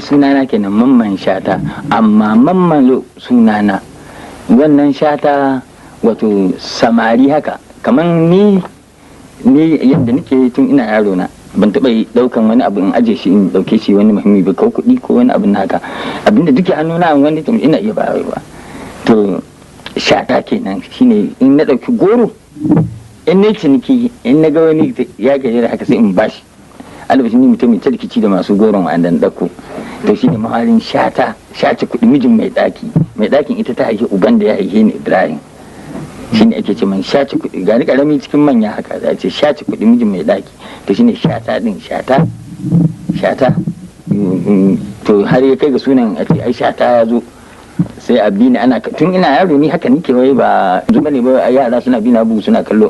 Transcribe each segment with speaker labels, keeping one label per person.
Speaker 1: sunana kenan Mamman Shata, amma Mamman sunana wannan Shata wato samari haka kamar ni yadda nake tun ina yaro na ban taɓa daukan wani abu in aje shi in dauke shi wani muhimmi ba ko kuɗi ko wani abin haka abinda duke hannuna wani tun ina iya bayarwa. To Shata kenan shine in na dauki goro in ne ciniki in na ga wani ya gaje da haka sai in bashi albashin ni mutum mai rikici da masu goron wa'andan ɗauko. To shine mahalin shace kuɗi mijin mai ɗakin ita ta haifi uban da ya haife ni Ibrahim, shine ake ce man shace kuɗi, gani karami cikin manya haka za a ce shace kuɗi mijin mai ɗaki. To shine shata din shata to har ya kai ga sunan a ce ai shata ya zo sai a bi ni ana tun ina yaro ni haka nike wai ba zuba ne ba yara suna bi na bugu suna kallo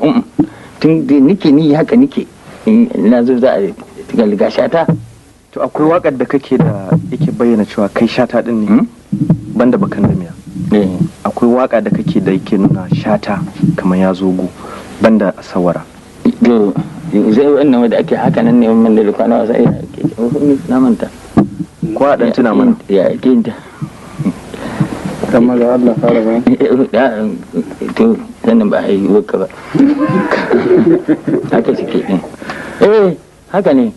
Speaker 1: tun da nike ni haka nike na zo za a ga shata.
Speaker 2: To akwai wakar da kake da yake bayyana cewa kai Shata din ne banda bakan da miya. Akwai waka da kake da yake nuna Shata kamar ya zogo banda sawara.
Speaker 1: To zai wannan wanda ake haka nan ne wannan da kwana wasa ake na manta
Speaker 2: ko a dan tuna mana
Speaker 1: ya kinta
Speaker 3: kamar da Allah fara ba
Speaker 1: to sannan ba ai waka ba haka suke din haka ne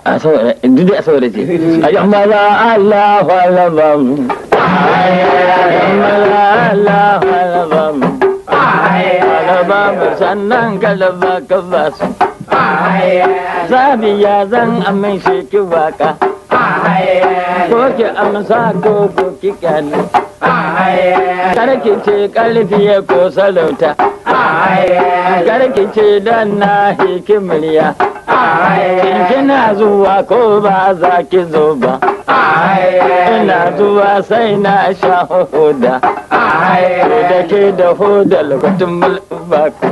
Speaker 1: a saboda duk da saboda ce ayyamma la Allah wala bam ayyamma la Allah wala bam wala bam sannan kalaba kabasu zabi ya zan amin shi ki waka ko ki amsa ko ki kyale karki ce karfi ko salauta karki ce dan na hikimriya kina zuwa ko ba za ki zo ba ina zuwa sai na sha hoda da ke da hoda lokacin mulbaku.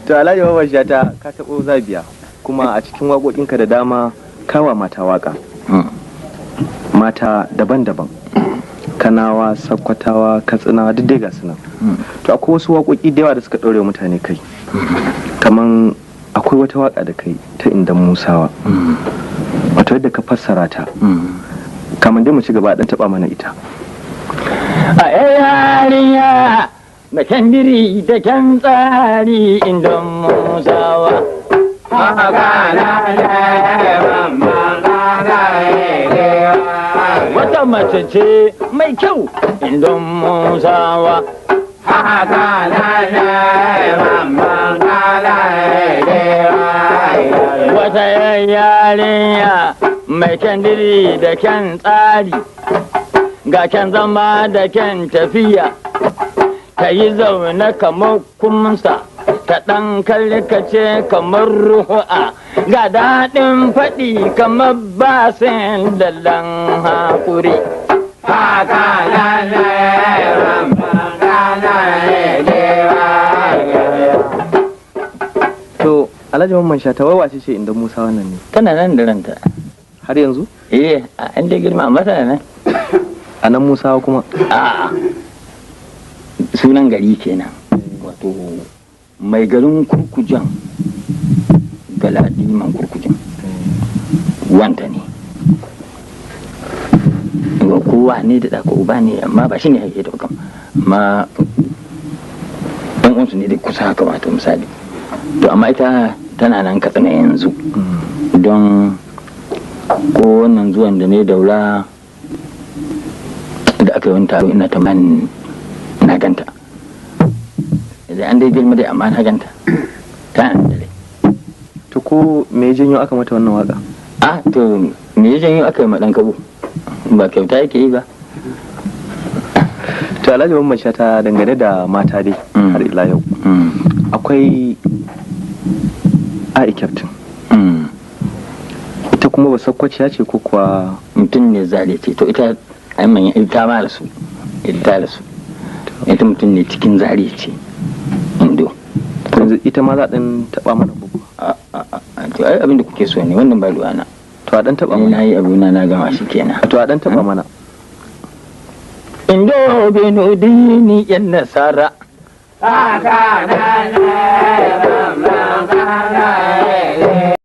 Speaker 2: To Alhaji Mamman Shata ka taɓo Zabiya kuma a cikin waƙoƙinka da dama kawa mata waƙa mata daban-daban Kanawa, Sakkwatawa, Katsinawa duk dai ga su nan. To akwai wasu waƙoƙi da yawa da suka ɗaure mutane kai kaman akwai wata waƙa da kai ta Inda Musawa wato yadda ka fassara ta kamar dai mu ci gaba dan taɓa mana ita.
Speaker 1: A yarinya da kyan biri da kyan tsari Inda Musawa wata mace ce mai kyau Inda Musawa wata yarinya mai kyan diri da kyan tsari ga kyan zama da kyan tafiya ta yi zaune kamar kumsa ta ɗan karkace kamar ruhu'a ga daɗin faɗi kamar basin dallan haƙuri.
Speaker 2: To Alhaji Mamman Shata wai wace ce Inda Musa wannan ne?
Speaker 1: Tana nan da ranta.
Speaker 2: Har yanzu?
Speaker 1: An dai girma amma tana nan.
Speaker 2: A nan Musawa kuma?
Speaker 1: A'a. Sunan gari kenan. Wato mai garin Kurkujan Galadiman Kurkujan wanta ne. Kowa ne da ɗaka uba ne amma ba shi ne haife da kam amma ɗan uwansu ne da kusa haka wato misali. To amma ita tana nan Katsina yanzu don ko wannan zuwan da ne Daura da aka yi wani taro ina ta man na ganta da an dai girma dai amma na ganta ta nan da rai.
Speaker 2: To ko me ya janyo aka mata wannan waka?
Speaker 1: To me ya janyo aka yi maɗan kabo ba kyauta yake yi ba.
Speaker 2: To Alhaji Mamman Shata dangane da mata dai har ila yau akwai Ai Captain ita kuma ba Sakkwaciya ce ko kuwa
Speaker 1: mutum ne zale ce. To ita aiman ita ma rasu ita mutum ne cikin zare ce Indo.
Speaker 2: Ita ma za ɗan taɓa mana bugu.
Speaker 1: To ai abinda kuke so ne wannan ba ruwana.
Speaker 2: To a ɗan taɓa mana.
Speaker 1: Na yi abuna na gama shi kenan.
Speaker 2: To a ɗan taɓa mana.
Speaker 1: Indo binu dini yan nasara.